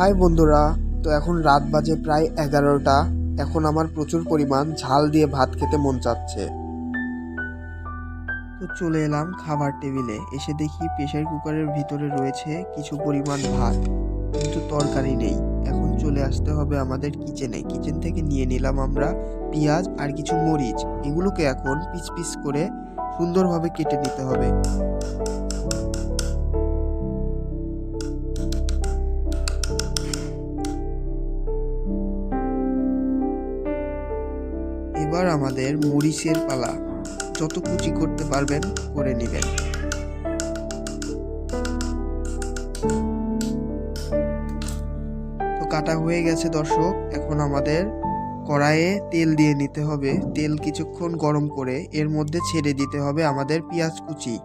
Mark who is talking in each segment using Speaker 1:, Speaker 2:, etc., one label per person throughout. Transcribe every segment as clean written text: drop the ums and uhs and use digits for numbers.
Speaker 1: High বন্ধুরা, তো এখন রাত বাজে প্রায় 11টা। এখন আমার প্রচুর পরিমাণ ঝাল দিয়ে ভাত খেতে মন চাচ্ছে। তো চলে এলাম খাবার টেবিলে। এসে দেখি প্রেসার কুকারের ভিতরে রয়েছে কিছু পরিমাণ ভাত, কিন্তু তরকারি নেই। এখন চলে আসতে হবে আমাদের কিচেনে। কিচেন থেকে নিয়ে নিলাম আমরা পেঁয়াজ আর কিছু মরিচ। এগুলোকে এখন পিস পিস করে সুন্দরভাবে কেটে নিতে হবে। এবার আমাদের মরিচের পালা। যত কুচি করতে পারবেন করে নেবেন। তো কাটা হয়ে গেছে দর্শক। এখন আমাদের কড়াইয়ে তেল দিয়ে নিতে হবে। তেল কিছুক্ষণ গরম করে এর মধ্যে ছেড়ে দিতে হবে আমাদের পেঁয়াজ কুচি।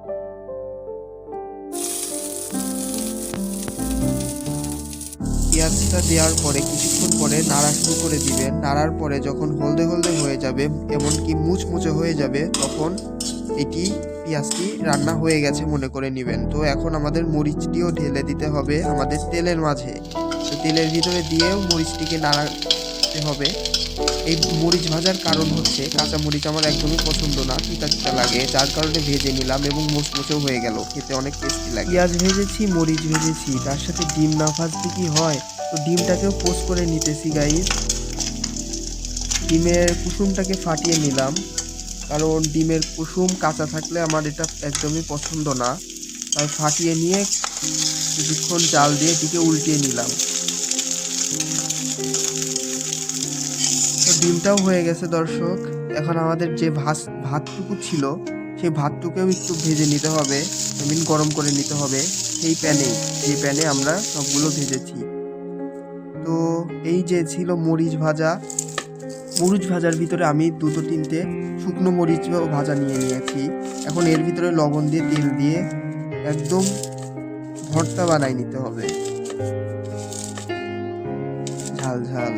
Speaker 1: পেঁয়াজটা দেওয়ার পরে কিছুক্ষণ পরে নাড়া শুরু করে দিবেন। নাড়ার পরে যখন হলদে হলদে হয়ে যাবে, এমনকি মুচমুচে হয়ে যাবে, তখন এটি পেঁয়াজটি রান্না হয়ে গেছে মনে করে নেবেন। তো এখন আমাদের মরিচটিও ঢেলে দিতে হবে আমাদের তেলের মাঝে। তো তেলের ভিতরে দিয়েও মরিচটিকে নাড়াতে হবে। এই মরিচ ভাজার কারণ হচ্ছে কাঁচা মরিচ আমার একদমই পছন্দ না, তিতা তিতা লাগে, যার কারণে ভেজে নিলাম এবং মুচমুচেও হয়ে গেল, খেতে অনেক টেস্টি লাগে। পেঁয়াজ ভেজেছি, মরিচ ভেজেছি, তার সাথে ডিম না ভাজতে কি হয়? তো ডিমটাকেও পোস্ট করে নিতেছি গাইস। ডিমের কুসুমটাকে ফাটিয়ে নিলাম, কারণ ডিমের কুসুম কাঁচা থাকলে আমার এটা একদমই পছন্দ না। তাই ফাটিয়ে নিয়ে কিছুক্ষণ জাল দিয়ে এটিকে উল্টিয়ে নিলাম। তো ডিমটাও হয়ে গেছে দর্শক। এখন আমাদের যে ভাতটুকু ছিল সেই ভাতটুকেও একটু ভেজে নিতে হবে, গরম করে নিতে হবে সেই প্যানেই, যে প্যানে আমরা সবগুলো ভেজেছি। তো এই যে ছিল মরিচ ভাজা। মরিচ ভাজার ভিতরে আমি দুটো তিনটে শুকনো মরিচ ভাজা নিয়ে নিয়েছি। এখন এর ভিতরে লবণ দিয়ে তেল দিয়ে একদম ভর্তা বানাই নিতে হবে। ঝাল ঝাল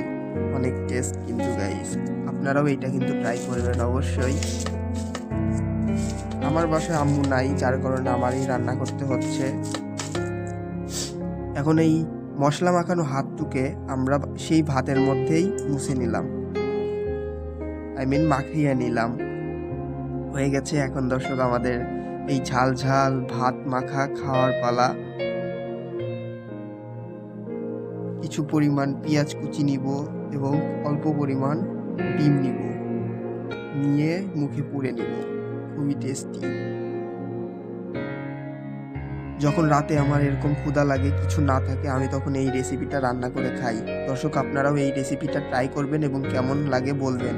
Speaker 1: অনেক টেস্ট কিন্তু গাইস, আপনারাও এইটা কিন্তু ট্রাই করবেন অবশ্যই। আমার বাসায় আম্মু নাই, যার কারণে আমারই রান্না করতে হচ্ছে। এখন এই মশলা মাখানো হাতটুকে আমরা সেই ভাতের মধ্যেই মুছে নিলাম, মাখিয়ে নিলাম। হয়ে গেছে এখন দর্শক আমাদের এই ঝাল ঝাল ভাত মাখা খাওয়ার পালা। কিছু পরিমাণ পেঁয়াজ কুচি নিব এবং অল্প পরিমাণ ডিম নিব, নিয়ে মুখে পুড়ে নিব। খুবই টেস্টি। যখন রাতে আমার এরকম ক্ষুধা লাগে, কিছু না থাকে, আমি তখন এই রেসিপিটা রান্না করে খাই। দর্শক, আপনারাও এই রেসিপিটা ট্রাই করবেন এবং কেমন লাগে বলবেন।